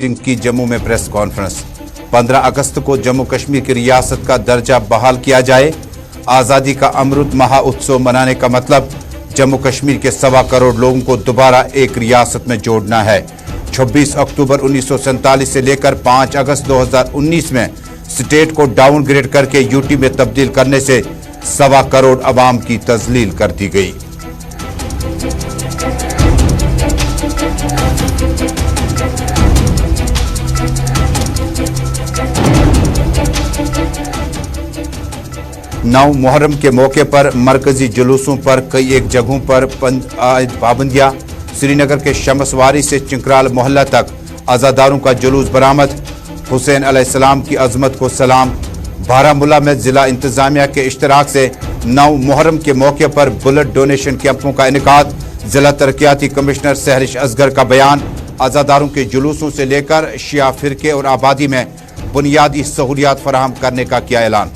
Meeting की जम्मू में press conference. 15 अगस्त को जम्मू कश्मीर की रियासत का दर्जा बहाल किया जाए। आज़ादी का अमृत महोत्सव मनाने का मतलब जम्मू कश्मीर के 1.25 करोड़ लोगों को दोबारा एक रियासत में जोड़ना है। 26 अक्टूबर 1947 से लेकर 5 अगस्त 2019 में स्टेट को डाउनग्रेड करके यूटी में तब्दील करने से 1.25 करोड़ अवाम की तजलील कर दी गई। नौ मुहर्रम के मौके पर मरकजी जुलूसों पर कई एक जगहों पर पाबंदियां। श्रीनगर के शमसवारी से चिंकराल मोहल्ला तक आज़ादारों का जुलूस बरामद। हुसैन अलैहिस्सलाम की अजमत को सलाम। बारामूला में जिला इंतजामिया के इश्तराक से 9 मुहर्रम के मौके पर ब्लड डोनेशन कैंपों का इनेकाद। जिला तरक्याती कमिश्नर सहरिश असगर का बयान। आज़ादारों के जुलूसों से लेकर शिया फिरके और आबादी में बुनियादी सहूलियात फराहम करने का किया ऐलान।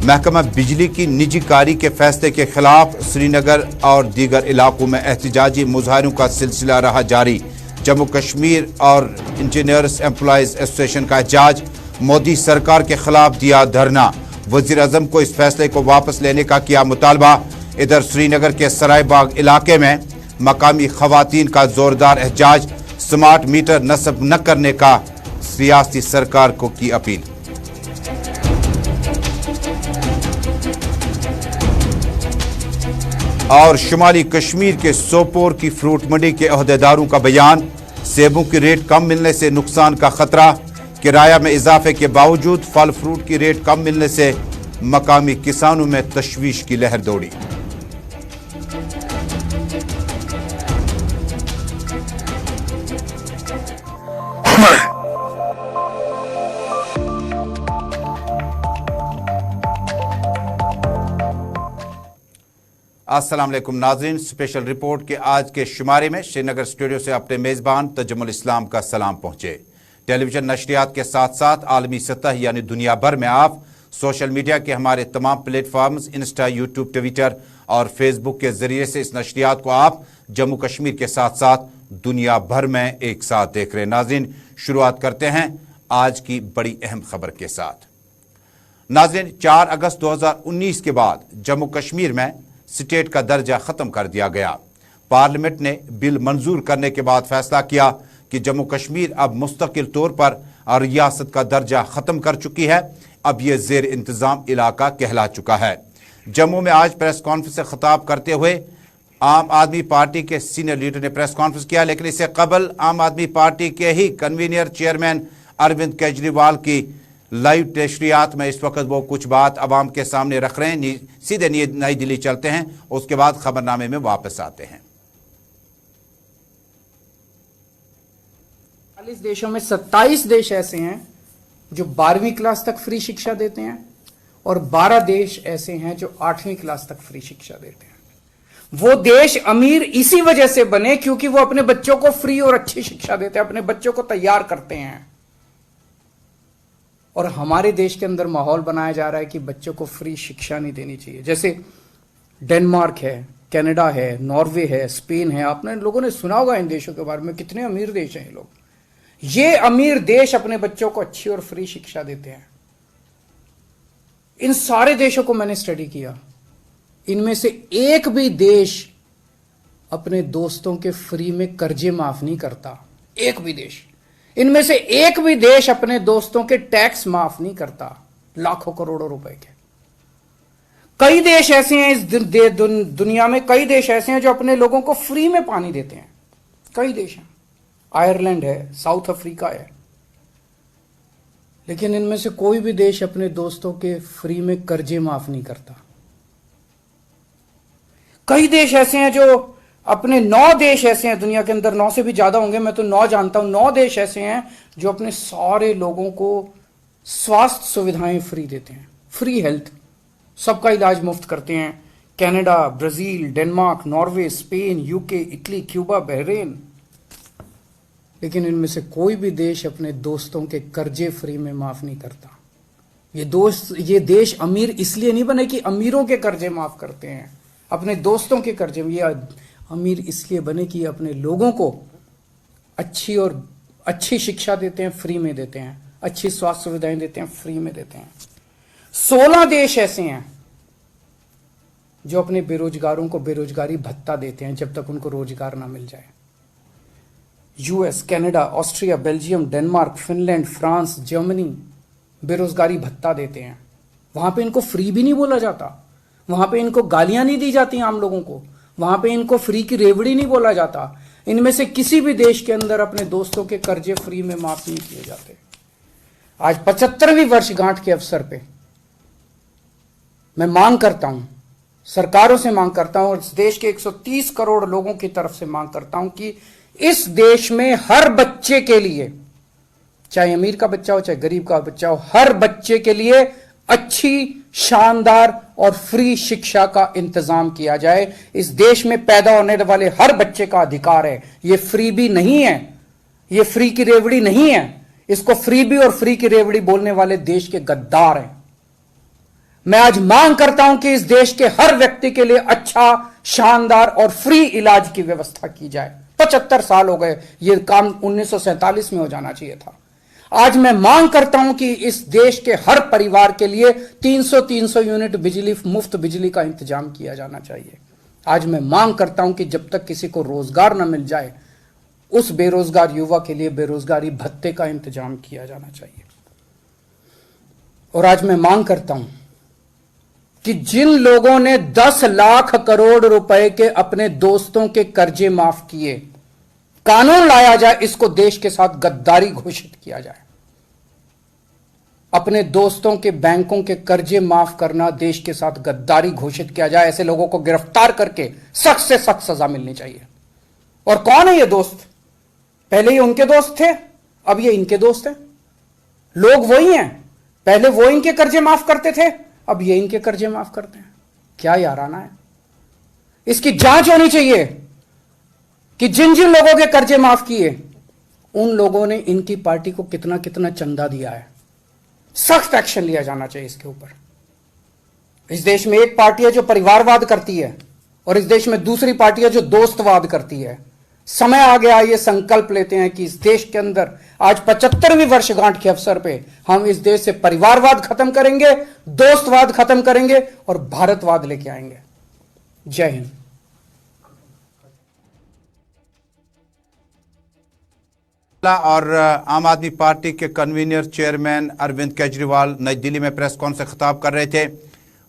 महकमा बिजली की निजीकारी के फैसले के खिलाफ श्रीनगर और दीगर इलाकों में एहतजाजी मुजाहरों का सिलसिला रहा जारी। जम्मू कश्मीर और इंजीनियर्स एम्प्लॉयज एसोसिएशन का एहतजाज। मोदी सरकार के खिलाफ दिया धरना। वजीर आजम को इस फैसले को वापस लेने का किया मुतालबा। इधर श्रीनगर के सरायबाग इलाके में मकामी खवातीन का जोरदार एहतजाज। स्मार्ट मीटर नस्ब न करने का रियासती सरकार को की अपील। और शुमाली कश्मीर के सोपोर की फ्रूट मंडी के अहदेदारों का बयान। सेबों की रेट कम मिलने से नुकसान का खतरा। किराया में इजाफे के बावजूद फल फ्रूट की रेट कम मिलने से मकामी किसानों में तशवीश की लहर दौड़ी। अस्सलाम वालेकुम नाज़रीन, स्पेशल रिपोर्ट के आज के शुमारे में श्रीनगर स्टूडियो से अपने मेज़बान तजम्मुल इस्लाम का सलाम पहुंचे। टेलीविजन नशरियात के साथ साथ आलमी सतह यानी दुनिया भर में आप सोशल मीडिया के हमारे तमाम प्लेटफॉर्म्स इंस्टा, यूट्यूब, ट्विटर और फेसबुक के जरिए से इस नशरियात को आप जम्मू कश्मीर के साथ साथ दुनिया भर में एक साथ देख रहे हैं। नाज़रीन, शुरुआत करते हैं आज की बड़ी अहम खबर के साथ। नाज़रीन, 4 अगस्त 2019 के बाद जम्मू कश्मीर में स्टेट का दर्जा खत्म कर दिया गया। पार्लियामेंट ने बिल मंजूर करने के बाद फैसला किया कि जम्मू कश्मीर अब मुस्तकिल तौर पर रियासत का दर्जा खत्म कर चुकी है। अब यह जेर इंतजाम इलाका कहला चुका है। जम्मू में आज प्रेस कॉन्फ्रेंस से खिताब करते हुए आम आदमी पार्टी के सीनियर लीडर ने प्रेस कॉन्फ्रेंस किया, लेकिन इससे कबल आम आदमी पार्टी के ही कन्वीनर चेयरमैन अरविंद केजरीवाल की लाइव नशरियात में इस वक्त वो कुछ बात अवाम के सामने रख रहे हैं। सीधे नई दिल्ली चलते हैं, उसके बाद खबरनामे में वापस आते हैं। 40 देशों में 27 देश ऐसे हैं जो 12वीं क्लास तक फ्री शिक्षा देते हैं और 12 देश ऐसे हैं जो 8वीं क्लास तक फ्री शिक्षा देते हैं। वो देश अमीर इसी वजह से बने क्योंकि वो अपने बच्चों को फ्री और अच्छी शिक्षा देते हैं, अपने बच्चों को तैयार करते हैं। और हमारे देश के अंदर माहौल बनाया जा रहा है कि बच्चों को फ्री शिक्षा नहीं देनी चाहिए। जैसे डेनमार्क है, कनाडा है, नॉर्वे है, स्पेन है। आपने लोगों ने सुना होगा इन देशों के बारे में, कितने अमीर देश हैं ये लोग। ये अमीर देश अपने बच्चों को अच्छी और फ्री शिक्षा देते हैं। इन सारे देशों को मैंने स्टडी किया, इनमें से एक भी देश अपने दोस्तों के फ्री में कर्जे माफ नहीं करता। एक भी देश, इनमें से एक भी देश अपने दोस्तों के टैक्स माफ नहीं करता, लाखों करोड़ों रुपए के। कई देश ऐसे हैं इस दुनिया में, कई देश ऐसे हैं जो अपने लोगों को फ्री में पानी देते हैं। कई देश हैं, आयरलैंड है, साउथ अफ्रीका है। लेकिन इनमें से कोई भी देश अपने दोस्तों के फ्री में कर्जे माफ नहीं करता। कई देश ऐसे हैं जो अपने 9 देश ऐसे हैं दुनिया के अंदर, 9 से भी ज्यादा होंगे, मैं तो 9 जानता हूं। 9 देश ऐसे हैं जो अपने सारे लोगों को स्वास्थ्य सुविधाएं फ्री देते हैं, फ्री हेल्थ, सबका इलाज मुफ्त करते हैं। Canada, Brazil, Denmark, Norway, Spain, UK, Italy, Cuba, Bahrain. लेकिन इनमें से कोई भी देश अपने दोस्तों के कर्जे फ्री में माफ नहीं करता। ये देश अमीर इसलिए नहीं बने कि अमीरों के कर्जे माफ करते हैं, अपने दोस्तों के कर्जे में। ये अमीर इसलिए बने कि ये अपने लोगों को अच्छी शिक्षा देते हैं, फ्री में देते हैं, अच्छी स्वास्थ्य सुविधाएं देते हैं, फ्री में देते हैं। 16 देश ऐसे हैं जो अपने बेरोजगारों को बेरोजगारी भत्ता देते हैं जब तक उनको रोजगार ना मिल जाए। US, Canada, Austria, Belgium, Denmark, Finland, France, Germany बेरोजगारी भत्ता देते हैं। वहां पे इनको फ्री भी नहीं बोला जाता, वहां पे इनको गालियां नहीं दी जाती आम लोगों को, वहां पे इनको फ्री की रेवड़ी नहीं बोला जाता। इनमें से किसी भी देश के अंदर अपने दोस्तों के कर्जे फ्री में माफ नहीं किए जाते। आज 75वीं वर्षगांठ के अवसर पे मैं मांग करता हूं, सरकारों से मांग करता हूं और इस देश के 130 करोड़ लोगों की तरफ से मांग करता हूं कि इस देश में हर बच्चे के लिए, चाहे अमीर का बच्चा हो चाहे गरीब का बच्चा हो, हर बच्चे के लिए अच्छी, शानदार और फ्री शिक्षा का इंतजाम किया जाए। इस देश में पैदा होने वाले हर बच्चे का अधिकार है। ये फ्री भी नहीं है, ये फ्री की रेवड़ी नहीं है। इसको फ्री भी और फ्री की रेवड़ी बोलने वाले देश के गद्दार हैं। मैं आज मांग करता हूं कि इस देश के हर व्यक्ति के लिए अच्छा, शानदार और फ्री इलाज की व्यवस्था की जाए। 75 साल हो गए, यह काम 1947 में हो जाना चाहिए था। आज मैं मांग करता हूं कि इस देश के हर परिवार के लिए 300 यूनिट बिजली, मुफ्त बिजली का इंतजाम किया जाना चाहिए। आज मैं मांग करता हूं कि जब तक किसी को रोजगार न मिल जाए, उस बेरोजगार युवा के लिए बेरोजगारी भत्ते का इंतजाम किया जाना चाहिए। और आज मैं मांग करता हूं कि जिन लोगों ने 10 लाख करोड़ रुपए के अपने दोस्तों के कर्जे माफ किए, कानून लाया जाए, इसको देश के साथ गद्दारी घोषित किया जाए। अपने दोस्तों के बैंकों के कर्जे माफ करना देश के साथ गद्दारी घोषित किया जाए। ऐसे लोगों को गिरफ्तार करके सख्त से सख्त सजा मिलनी चाहिए। और कौन है ये दोस्त? पहले ये उनके दोस्त थे, अब ये इनके दोस्त हैं। लोग वही हैं, पहले वो इनके कर्जे माफ करते थे, अब ये इनके कर्जे माफ करते हैं। क्या याराना है? इसकी जांच होनी चाहिए कि जिन जिन लोगों के कर्जे माफ किए, उन लोगों ने इनकी पार्टी को कितना कितना चंदा दिया है। सख्त एक्शन लिया जाना चाहिए इसके ऊपर। इस देश में एक पार्टी है जो परिवारवाद करती है और इस देश में दूसरी पार्टी है जो दोस्तवाद करती है। समय आ गया, ये संकल्प लेते हैं कि इस देश के अंदर आज 75वीं वर्षगांठ के अवसर पे हम इस देश से परिवारवाद खत्म करेंगे, दोस्तवाद खत्म करेंगे और भारतवाद लेके आएंगे। जय हिंद। और आम आदमी पार्टी के कन्वीनर चेयरमैन अरविंद केजरीवाल नई दिल्ली में प्रेस कॉन्फ्रेंस से खिताब कर रहे थे।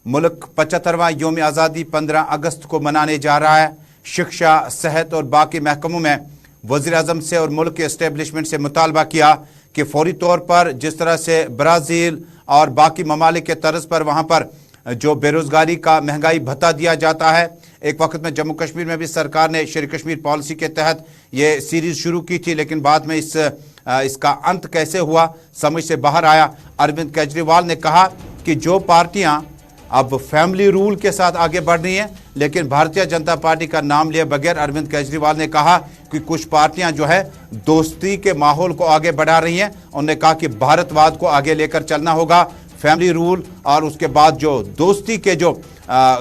मुल्क 75वां यौम आज़ादी 15 अगस्त को मनाने जा रहा है। शिक्षा, सेहत और बाकी महकमों में वज़ीर आज़म से और मुल्क के एस्टेब्लिशमेंट से मुतालबा किया कि फौरी तौर पर जिस तरह से ब्राज़ील और बाकी ममालिक के तर्ज पर वहाँ पर जो बेरोज़गारी का महंगाई भत्ता दिया जाता है, एक वक्त में जम्मू कश्मीर में भी सरकार ने शेर कश्मीर पॉलिसी के तहत ये सीरीज़ शुरू की थी, लेकिन बाद में इसका अंत कैसे हुआ समझ से बाहर आया। अरविंद केजरीवाल ने कहा कि जो पार्टियां अब फैमिली रूल के साथ आगे बढ़ रही हैं, लेकिन भारतीय जनता पार्टी का नाम लिए बगैर अरविंद केजरीवाल ने कहा कि कुछ पार्टियां जो है दोस्ती के माहौल को आगे बढ़ा रही हैं। उन्होंने कहा कि भारतवाद को आगे लेकर चलना होगा, फैमिली रूल और उसके बाद जो दोस्ती के जो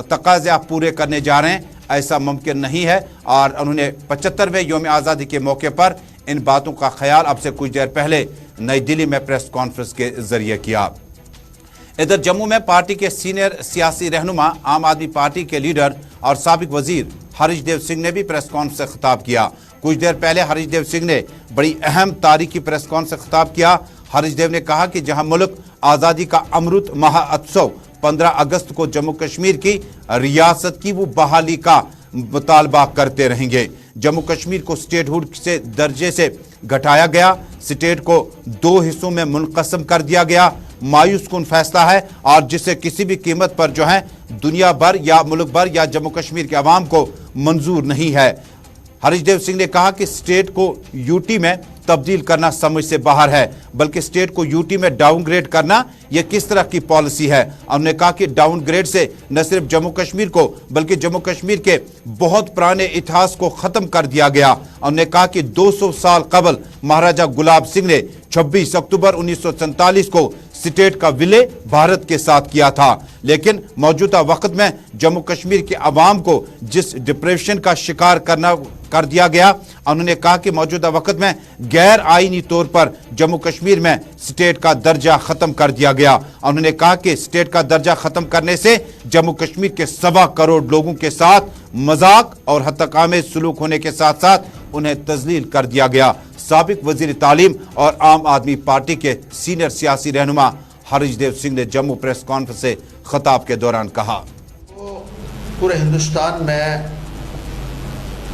तकाज़े आप पूरे करने जा रहे हैं, ऐसा मुमकिन नहीं है। और उन्होंने 75वें यौम आज़ादी के मौके पर इन बातों का ख्याल अब से कुछ देर पहले नई दिल्ली में प्रेस कॉन्फ्रेंस के जरिए किया। इधर जम्मू में पार्टी के सीनियर सियासी रहनुमा, आम आदमी पार्टी के लीडर और साबिक वजीर हरीश देव सिंह ने भी प्रेस कॉन्फ्रेंस से खिताब किया। कुछ देर पहले हरीश देव सिंह ने बड़ी अहम तारीखी प्रेस कॉन्फ्रेंस से खिताब किया। हरीश देव ने कहा कि जहां मुल्क आज़ादी का अमृत महोत्सव 15 अगस्त को जम्मू कश्मीर की रियासत की वो बहाली का मुतालबा करते रहेंगे। जम्मू कश्मीर को स्टेटहुड से दर्जे से घटाया गया, स्टेट को 2 हिस्सों में मुनक़सम कर दिया गया। मायूस कुन फैसला है और जिसे किसी भी कीमत पर जो है दुनिया भर या मुल्क भर या जम्मू कश्मीर के अवाम को मंजूर नहीं है। हरीश देव सिंह ने कहा कि स्टेट को यूटी में तब्दील करना समझ से बाहर है, बल्कि स्टेट को यूटी में डाउनग्रेड करना यह किस तरह की पॉलिसी है। उन्होंने कहा कि डाउनग्रेड से न सिर्फ जम्मू कश्मीर को बल्कि जम्मू कश्मीर के बहुत पुराने इतिहास को खत्म कर दिया गया। उन्होंने कहा कि 200 साल कबल महाराजा गुलाब सिंह ने 26 अक्टूबर 1947 को स्टेट का विलय भारत के साथ किया था, लेकिन मौजूदा वक्त में जम्मू कश्मीर के अवाम को जिस डिप्रेशन का शिकार कर दिया गया, उन्होंने कहा कि मौजूदा वक्त में गैर आईनी तौर पर जम्मू कश्मीर में स्टेट का दर्जा खत्म कर दिया गया। उन्होंने कहा कि स्टेट का दर्जा खत्म करने से जम्मू कश्मीर के 1.25 करोड़ लोगों के साथ मजाक और हत्याकामेज सुलूक होने के साथ साथ उन्हें तजलील कर दिया गया। साबिक वजीर तालीम और आम आदमी पार्टी के सीनियर सियासी रहनुमा हरीशदेव सिंह ने जम्मू प्रेस कॉन्फ्रेंस से खिताब के दौरान कहा, पूरे हिंदुस्तान में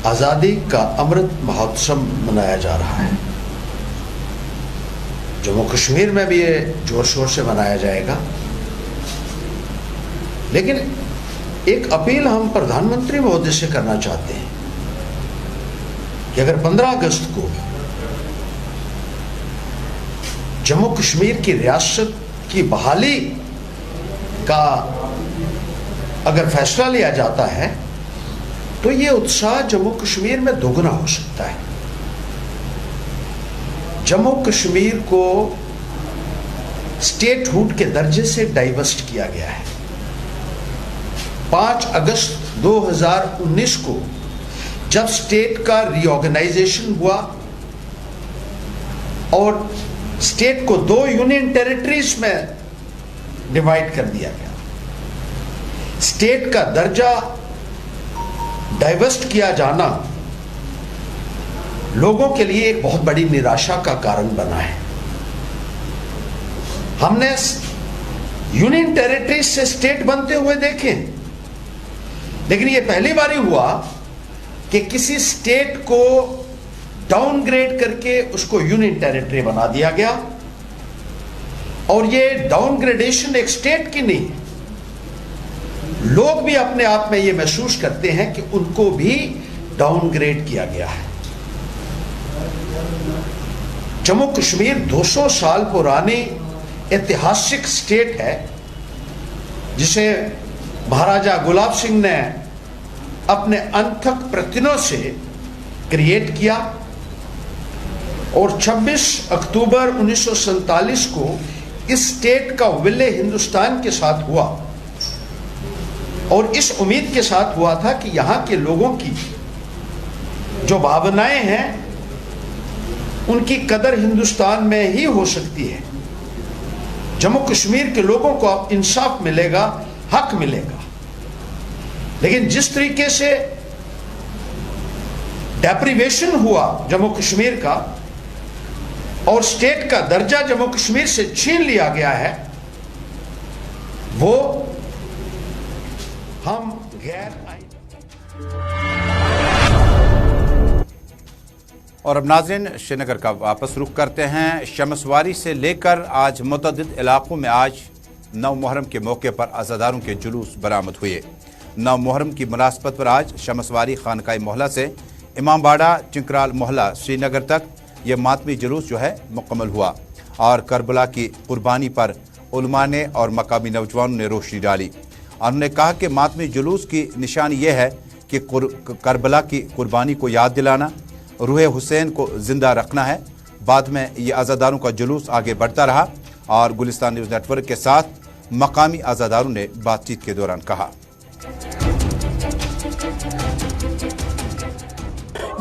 आज़ादी का अमृत महोत्सव मनाया जा रहा है। जम्मू कश्मीर में भी ये जोर शोर से मनाया जाएगा, लेकिन एक अपील हम प्रधानमंत्री महोदय से करना चाहते हैं कि अगर 15 अगस्त को जम्मू कश्मीर की रियासत की बहाली का अगर फैसला लिया जाता है तो ये उत्साह जम्मू कश्मीर में दोगुना हो सकता है। जम्मू कश्मीर को स्टेटहुड के दर्जे से डाइवर्स्ट किया गया है। 5 अगस्त 2019 को जब स्टेट का रीऑर्गेनाइजेशन हुआ और स्टेट को 2 यूनियन टेरिटरीज में डिवाइड कर दिया गया, स्टेट का दर्जा डाइवर्स्ट किया जाना लोगों के लिए एक बहुत बड़ी निराशा का कारण बना है। हमने यूनियन टेरिटरीज से स्टेट बनते हुए देखे, लेकिन यह पहली बार हुआ कि किसी स्टेट को डाउनग्रेड करके उसको यूनियन टेरिटरी बना दिया गया, और यह डाउनग्रेडेशन एक स्टेट की नहीं, लोग भी अपने आप में यह महसूस करते हैं कि उनको भी डाउनग्रेड किया गया है। जम्मू कश्मीर 200 साल पुरानी ऐतिहासिक स्टेट है, जिसे महाराजा गुलाब सिंह ने अपने अनथक प्रयत्नों से क्रिएट किया, और 26 अक्टूबर 1947 को इस स्टेट का विलय हिंदुस्तान के साथ हुआ, और इस उम्मीद के साथ हुआ था कि यहां के लोगों की जो भावनाएं हैं उनकी कदर हिंदुस्तान में ही हो सकती है। जम्मू कश्मीर के लोगों को अब इंसाफ मिलेगा, हक मिलेगा, लेकिन जिस तरीके से डेप्रिवेशन हुआ जम्मू कश्मीर का और स्टेट का दर्जा जम्मू कश्मीर से छीन लिया गया है, वो हम गैर और अब नाज़रीन श्रीनगर का वापस रुख करते हैं। शमसवारी से लेकर आज मुतअद्दिद इलाकों में आज 9 मुहर्रम के मौके पर अज़ादारों के जुलूस बरामद हुए। 9 मुहर्रम की मुनासबत पर आज शमसवारी खानकाई मोहल्ला से इमामबाड़ा चिंकराल मोहल्ला श्रीनगर तक ये मातमी जुलूस जो है मुकम्मल हुआ, और करबला की कुर्बानी पर उलमा ने और मकामी नौजवानों ने रोशनी डाली। उन्होंने कहा कि मातमी जुलूस की निशानी यह है कि करबला की कुर्बानी को याद दिलाना, रूह हुसैन को जिंदा रखना है। बाद में ये आज़ादारों का जुलूस आगे बढ़ता रहा, और गुलिस्तान न्यूज़ नेटवर्क के साथ मकामी आज़ादारों ने बातचीत के दौरान कहा,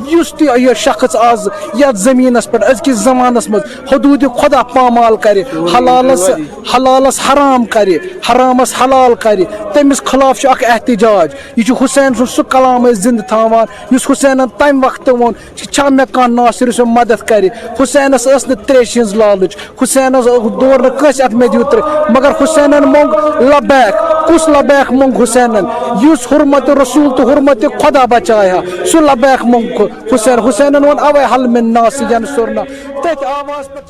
यह शख्स आज यथ जमीनस पे अजकिस जमानस मज हदूद खुदा पामाल करे, हलालस हराम करे, हरामस हलाल करे, तमिस खिलाफ एहतजाज। यह हुसैन सह कलाम जिंद थावान, युस हुसैन तम वक्त वोन मे कह नासिर सो मदद करे। हुसैनस त्रेश हज लालच, हुसैन दौर कस अत मे दिव मगर हुसैन मोंग लबैक, कुस लबैक मोंग हुसैन, युस हुरमत रसूल तो हुरमत खुदा बचाया, सह लबैक मोंग हुसैन। हुसैन वन अवै हल में नासिजन सुरना तथ आवाज पर।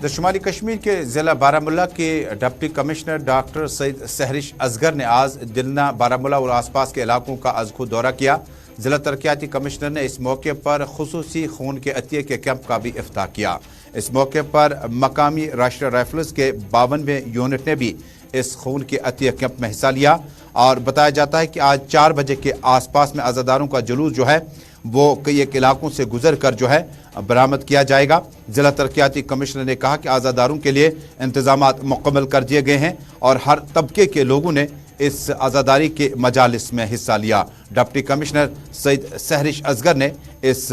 शुमाली कश्मीर के ज़िला बारामूला के deputy commissioner doctor Saeed Sehrish Asghar ने आज दिलना, बारामूला और आसपास के इलाकों का आज खुद दौरा किया। ज़िला तरक्याती कमिश्नर ने इस मौके पर खुसूसी खून के अतिये के कैंप का भी इफ्ताह किया। इस मौके पर मकामी राष्ट्रीय राइफल्स के 52वें यूनिट ने भी इस खून के अतिये कैंप में हिस्सा लिया। اور بتایا جاتا ہے کہ آج 4 بجے کے آس پاس میں عزاداروں کا جلوس جو ہے وہ کئی ایک علاقوں سے گزر کر جو ہے برآمد کیا جائے گا۔ ضلع ترقیاتی کمشنر نے کہا کہ عزاداروں کے لیے انتظامات مکمل کر دیے گئے ہیں اور ہر طبقے کے لوگوں نے اس عزاداری کے مجالس میں حصہ لیا۔ ڈپٹی کمشنر سید سہرش اصغر نے اس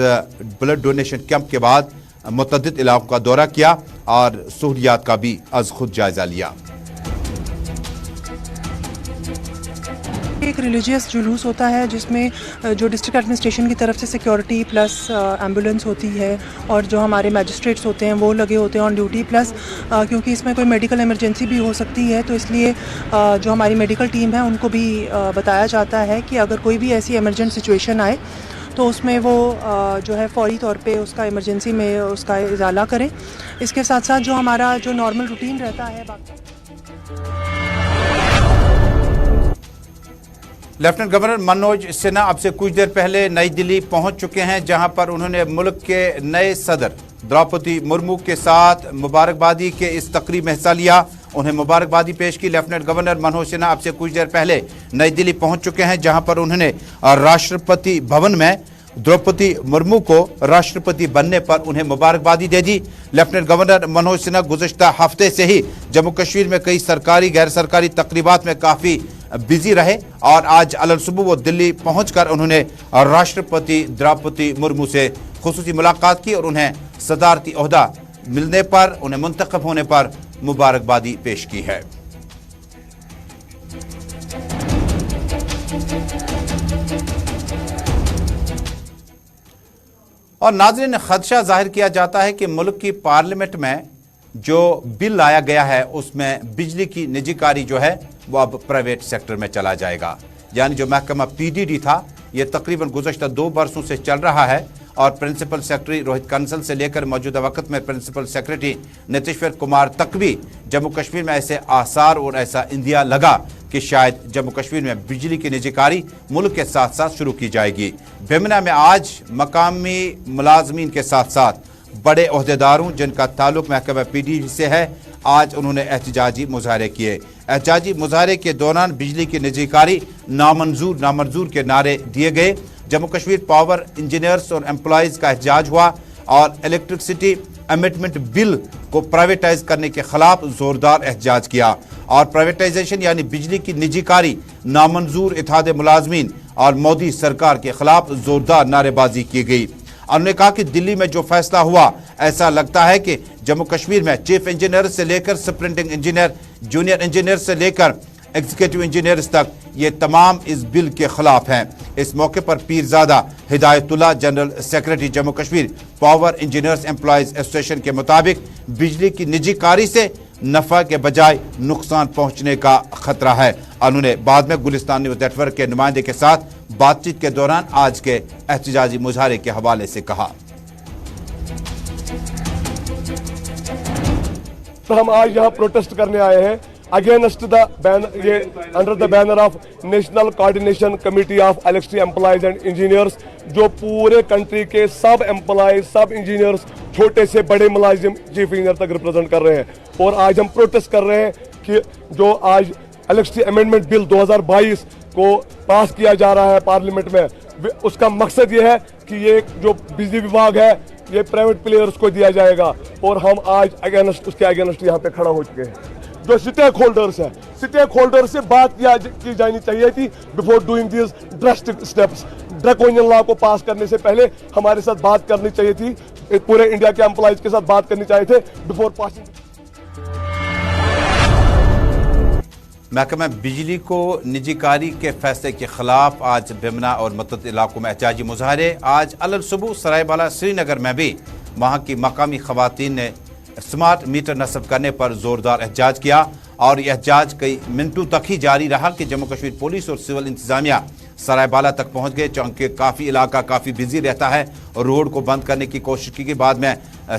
بلڈ ڈونیشن کیمپ کے بعد متعدد علاقوں کا دورہ کیا اور سہولیات کا بھی از خود جائزہ لیا۔ ایک ریلیجیس جلوس ہوتا ہے جس میں جو ڈسٹرکٹ ایڈمنسٹریشن کی طرف سے سیکیورٹی پلس ایمبولینس ہوتی ہے اور جو ہمارے میجسٹریٹس ہوتے ہیں وہ لگے ہوتے ہیں آن ڈیوٹی، پلس کیونکہ اس میں کوئی میڈیکل ایمرجنسی بھی ہو سکتی ہے تو اس لیے جو ہماری میڈیکل ٹیم ہے ان کو بھی بتایا جاتا ہے کہ اگر کوئی بھی ایسی ایمرجنٹ سچویشن آئے تو اس میں وہ جو ہے فوری طور پہ اس کا ایمرجنسی میں اس کا ازالہ کریں۔ اس کے ساتھ ساتھ جو ہمارا جو نارمل روٹین رہتا ہے لیفٹیننٹ گورنر منوج سنہا اب سے کچھ دیر پہلے نئی دلی پہنچ چکے ہیں، جہاں پر انہوں نے ملک کے نئے صدر دروپدی مرمو کے ساتھ مبارکبادی کے اس تقریب میں حصہ لیا۔ انہیں مبارکبادی پیش کی۔ لیفٹیننٹ گورنر منوج سنہا اب سے کچھ دیر پہلے نئی دلی پہنچ چکے ہیں، جہاں پر انہوں نے راشٹرپتی بھون میں دروپدی مرمو کو راشٹرپتی بننے پر انہیں مبارکبادی دے دی۔ لیفٹیننٹ گورنر منوج سنہا گزشتہ ہفتے سے ہی جموں کشمیر میں کئی سرکاری غیر سرکاری تقریبات میں کافی بزی رہے اور آج علالصبح وہ دلی پہنچ کر انہوں نے راشٹرپتی دروپدی مرمو سے خصوصی ملاقات کی اور انہیں صدارتی عہدہ ملنے پر، انہیں منتخب ہونے پر مبارکبادی پیش کی ہے۔ اور ناظرین، خدشہ ظاہر کیا جاتا ہے کہ ملک کی پارلیمنٹ میں جو بل لایا گیا ہے اس میں بجلی کی نجی کاری جو ہے وہ اب پرائیویٹ سیکٹر میں چلا جائے گا۔ یعنی جو محکمہ پی ڈی ڈی تھا یہ تقریباً گزشتہ 2 برسوں سے چل رہا ہے اور پرنسپل سیکرٹری روہت کنسل سے لے کر موجودہ وقت میں پرنسپل سیکرٹری نتیشور کمار تک بھی جموں کشمیر میں ایسے آثار اور ایسا اندیا لگا کہ شاید جموں کشمیر میں بجلی کی نجی کاری ملک کے ساتھ ساتھ شروع کی جائے گی۔ بیمنا میں آج مقامی ملازمین کے ساتھ ساتھ بڑے عہدیداروں جن کا تعلق محکمہ پی ڈی سے ہے، آج انہوں نے احتجاجی مظاہرے کیے۔ احتجاجی مظاہرے کے دوران بجلی کی نجی کاری نامنظور کے نعرے دیے گئے۔ جموں کشمیر پاور انجینئرز اور امپلائیز کا احتجاج ہوا اور الیکٹرسٹی امینڈمنٹ بل کو پرائیویٹائز کرنے کے خلاف زوردار احتجاج کیا اور پرائیویٹائزیشن یعنی بجلی کی نجی کاری نامنظور اتحاد ملازمین اور مودی سرکار کے خلاف زوردار نعرے بازی کی گئی۔ انہوں نے کہا کہ دلی میں جو فیصلہ ہوا ایسا لگتا ہے کہ جموں کشمیر میں چیف انجینئر سے لے کر سپرنٹنگ انجینئر، جونیئر انجینئر سے لے کر ایگزیکٹو انجینئرز تک یہ تمام اس بل کے خلاف ہیں۔ اس موقع پر Pirzada Hidayatullah general secretary Jammu Kashmir power engineers employees association کے مطابق بجلی کی نجی کاری سے نفع کے بجائے نقصان پہنچنے کا خطرہ ہے۔ انہوں نے بعد میں گلستان نیوز نیٹ ورک کے نمائندے کے ساتھ بات چیت کے دوران آج کے احتجاجی مظاہرے کے حوالے سے کہا۔ تو ہم آج یہاں پروٹیسٹ کرنے آئے ہیں against under the banner of national coordination committee of electricity employees and engineers, جو پورے کنٹری کے سب امپلائیز، سب انجینئرز، چھوٹے سے بڑے ملازم چیف انجینئر تک ریپرزینٹ کر رہے ہیں۔ اور آج ہم پروٹیسٹ کر رہے ہیں کہ جو آج الیکٹرسٹی امینڈمنٹ بل 2022 کو پاس کیا جا رہا ہے پارلیمنٹ میں، اس کا مقصد یہ ہے کہ یہ جو بجلی وبھاگ ہے یہ پرائیویٹ پلیئرز کو دیا جائے گا، اور ہم آج اس کے اگینسٹ یہاں پہ کھڑا ہو چکے ہیں۔ جو اسٹیک ہولڈرز ہیں، اسٹیک ہولڈر سے بات کی جانی چاہیے تھی before doing these drastic steps. Draconian law کو پاس کرنے سے پہلے ہمارے ساتھ بات کرنی چاہیے تھی، پورے انڈیا کے امپلائیز کے ساتھ بات کرنی چاہیے تھے بفور پاسنگ۔ محکمہ بجلی کو نجی کاری کے فیصلے کے خلاف آج بیمنا اور متعدد علاقوں میں احتجاجی مظاہرے۔ آج علالصبح سرائے بالا سری نگر میں بھی وہاں کی مقامی خواتین نے سمارٹ میٹر نصب کرنے پر زوردار احتجاج کیا اور یہ احتجاج کئی منٹوں تک ہی جاری رہا کہ جموں کشمیر پولیس اور سول انتظامیہ سرائے بالا تک پہنچ گئے، چونکہ کافی علاقہ کافی بزی رہتا ہے اور روڈ کو بند کرنے کی کوشش کی گئی۔ بعد میں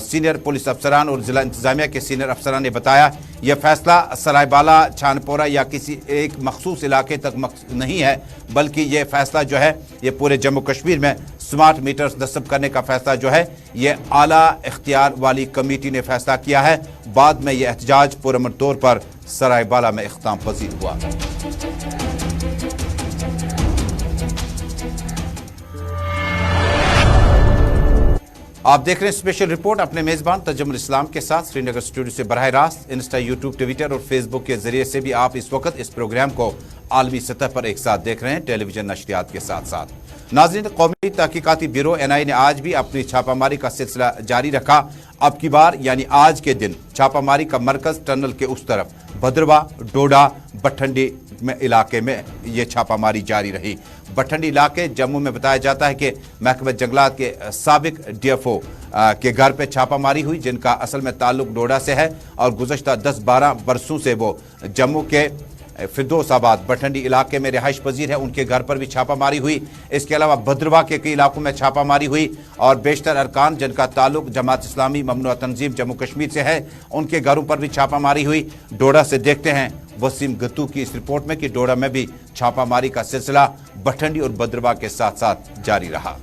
سینئر پولیس افسران اور ضلع انتظامیہ کے سینئر افسران نے بتایا یہ فیصلہ سرائے بالا، چھان پورہ یا کسی ایک مخصوص علاقے تک نہیں ہے، بلکہ یہ فیصلہ جو ہے یہ پورے جموں کشمیر میں سمارٹ میٹرز نصب کرنے کا فیصلہ جو ہے یہ اعلیٰ اختیار والی کمیٹی نے فیصلہ کیا ہے۔ بعد میں یہ احتجاج پرامن طور پر सरायबाला में इख्ताम पजीर हुआ। आप देख रहे हैं स्पेशल रिपोर्ट अपने मेजबान तजम्मुल इस्लाम के साथ श्रीनगर स्टूडियो से बराह रास्त इंस्टा, यूट्यूब, ट्विटर और फेसबुक के जरिए से भी आप इस वक्त इस प्रोग्राम को आलमी सतह पर एक साथ देख रहे हैं टेलीविजन नशरियात के साथ साथ। नाज़रीन, कौमी तहकीकाती ब्यूरो NIA ने आज भी अपनी छापामारी का सिलसिला जारी रखा। अब की बार यानी आज के दिन छापामारी का मरकज टनल के उस तरफ भद्रवा, डोडा, बठंडी में इलाके में ये छापामारी जारी रही। बठंडी इलाके जम्मू में बताया जाता है कि महकमा जंगलात के साबिक DFO के घर पे छापामारी हुई, जिनका असल में ताल्लुक डोडा से है और गुज़श्ता 10-12 बरसों से वो जम्मू के फिरदौसाबाद बठंडी इलाके में रिहाइश पजीर है। उनके घर पर भी छापामारी हुई। इसके अलावा भद्रवा के कई इलाकों में छापामारी हुई और बेशतर अरकान जिनका ताल्लुक जमात इस्लामी ममनुआ तंजीम जम्मू कश्मीर से है, उनके घरों पर भी छापामारी हुई। डोडा से देखते हैं वसीम गत्तू की इस रिपोर्ट में कि डोडा में भी छापामारी का सिलसिला बठंडी और भद्रवा के साथ साथ जारी रहा।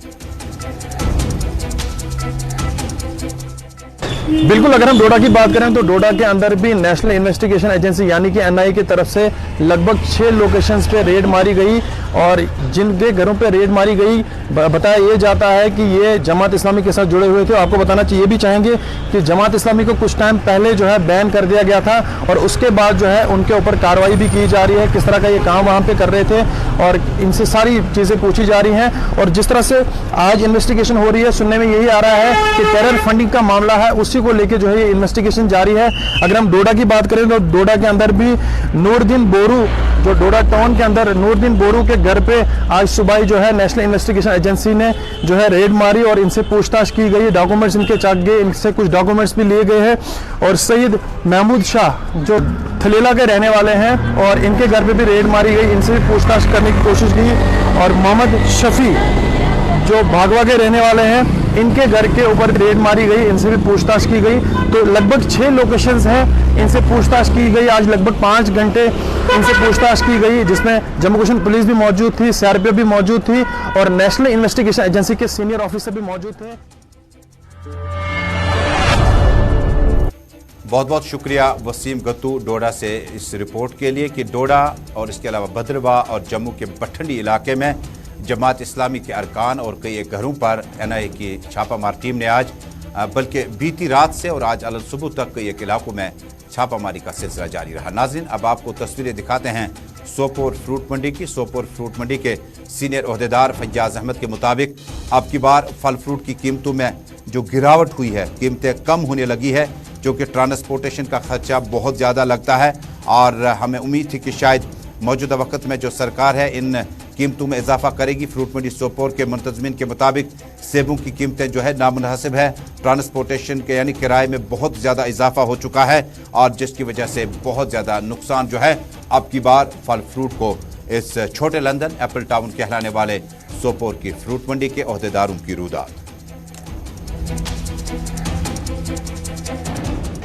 बिल्कुल, अगर हम डोडा की बात करें तो डोडा के अंदर भी नेशनल इन्वेस्टिगेशन एजेंसी यानी कि NIA की तरफ से लगभग 6 लोकेशंस पे रेड मारी गई और जिनके घरों पे रेड मारी गई बताया ये जाता है कि ये जमात इस्लामी के साथ जुड़े हुए थे। आपको बताना चाहिए भी चाहेंगे कि जमात इस्लामी को कुछ टाइम पहले जो है बैन कर दिया गया था और उसके बाद जो है उनके ऊपर कार्रवाई भी की जा रही है, किस तरह का ये काम वहाँ पे कर रहे थे और इनसे सारी चीज़ें पूछी जा रही हैं। और जिस तरह से आज इन्वेस्टिगेशन हो रही है, सुनने में यही आ रहा है कि टेरर फंडिंग का मामला है, उसी को लेके जो है ये इन्वेस्टिगेशन जारी है। अगर हम डोडा की बात करें तो डोडा के अंदर भी नूरदीन बोरू, जो डोडा टाउन के अंदर नूरदीन बोरू के घर पे आज सुबह ही जो है नेशनल इन्वेस्टिगेशन एजेंसी ने जो है रेड मारी और इनसे पूछताछ की गई। डॉक्यूमेंट्स इनके चक गए, इनसे कुछ डॉक्यूमेंट्स भी लिए गए हैं। और सईद महमूद शाह जो थलेला के रहने वाले हैं और इनके घर पे भी रेड मारी गई, इनसे भी पूछताछ करने की कोशिश की। और मोहम्मद शफी जो भागवा के रहने वाले हैं, इनके घर के ऊपर रेड मारी गई, इनसे भी पूछताछ की गई। तो लगभग 6 लोकेशंस हैं, इनसे पूछताछ की गई। आज लगभग 5 घंटे इनसे पूछताछ की गई, जिसमें जम्मू कश्मीर पुलिस भी मौजूद थी, CRPF भी मौजूद थी और नेशनल इन्वेस्टिगेशन एजेंसी के सीनियर ऑफिसर भी मौजूद थे। बहुत बहुत शुक्रिया वसीम गत्तू डोडा से इस रिपोर्ट के लिए कि डोडा और इसके अलावा भद्रवा और जम्मू के बठंडी इलाके में जमात इस्लामी के अरकान और कई एक घरों पर NIA की छापामार टीम ने आज बल्कि बीती रात से और आज अलग सुबह तक कई एक इलाकों में छापामारी का सिलसिला जारी रहा। नाज़रीन, अब आपको तस्वीरें दिखाते हैं सोपोर फ्रूट मंडी की। सोपोर फ्रूट मंडी के सीनियर ओहदेदार फैयाज अहमद के मुताबिक अब की बार फल फ्रूट की कीमतों में जो गिरावट हुई है, कीमतें कम होने लगी है, जो कि ट्रांसपोर्टेशन का खर्चा बहुत ज़्यादा लगता है और हमें उम्मीद थी कि शायद मौजूदा वक्त में जो सरकार है इन कीमतों में इजाफा करेगी। फ्रूट मंडी सोपोर के मुंतजमीन के मुताबिक सेबों की कीमतें जो है नामुनासिब है, ट्रांसपोर्टेशन के यानी किराए में बहुत ज़्यादा इजाफा हो चुका है और जिसकी वजह से बहुत ज़्यादा नुकसान जो है अब की बार फल फ्रूट को इस छोटे लंदन एप्पल टाउन कहलाने वाले सोपोर की फ्रूट मंडी के ओहदेदारों की रुदात।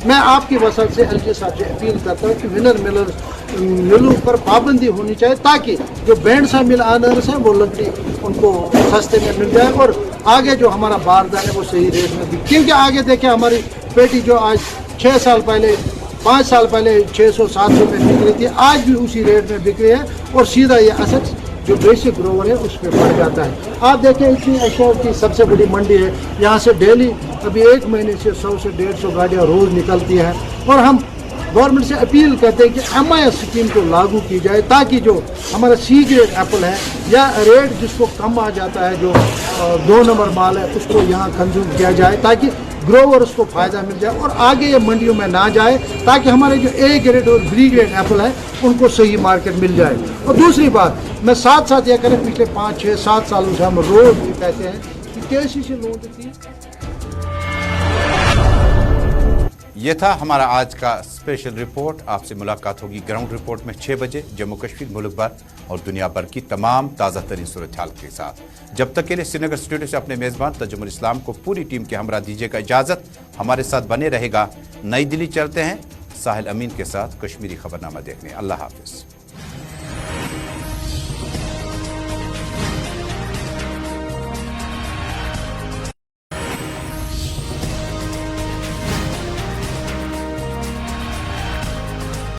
मैं आपकी वसत से LG साहब से अपील करता हूँ कि विनर मिलों पर पाबंदी होनी चाहिए ताकि जो बैंड सा मिल आनर्स हैं वो लकड़ी उनको सस्ते में मिल जाए और आगे जो हमारा बारदान है वो सही रेट में बिके। क्योंकि आगे देखें हमारी पेटी जो आज 5 साल पहले 600-700 में बिक रही थी, आज भी उसी रेट में बिक रही है और सीधा ये असर जो बेसिक ग्रोवर है उस पर बढ़ जाता है। आप देखें इतनी अशोर की सबसे बड़ी मंडी है, यहाँ से डेली अभी 1 महीने से 100 से 150 गाड़ियाँ रोज़ निकलती हैं और हम गवर्नमेंट से अपील करते हैं कि MIS स्कीम को लागू की जाए ताकि जो हमारा C ग्रेड एप्पल है या रेट जिसको कम आ जाता है, जो 2 नंबर माल है, उसको यहाँ कंज्यूम किया जाए ताकि ग्रोवर उसको फ़ायदा मिल जाए और आगे ये मंडियों में ना जाए, ताकि हमारे जो A ग्रेड और B ग्रेड एप्पल है उनको सही मार्केट मिल जाए। और दूसरी बात मैं साथ ये करें, पिछले 5, 6, 7 सालों से हम रोज़ भी कहते हैं कि KCC लोन देती है। ये था हमारा आज का स्पेशल रिपोर्ट। आपसे मुलाकात होगी ग्राउंड रिपोर्ट में 6 बजे जम्मू कश्मीर, मुल्क भर और दुनिया भर की तमाम ताज़ा तरीन सूरत हाल के साथ। जब तक के लिए श्रीनगर स्टूडियो से अपने मेज़बान तजम्मुल इस्लाम को पूरी टीम के हमरा दीजिएगा इजाज़त। हमारे साथ बने रहेगा। नई दिल्ली चलते हैं साहिल अमीन के साथ कश्मीरी खबरनामा देखने। अल्लाह हाफिज़।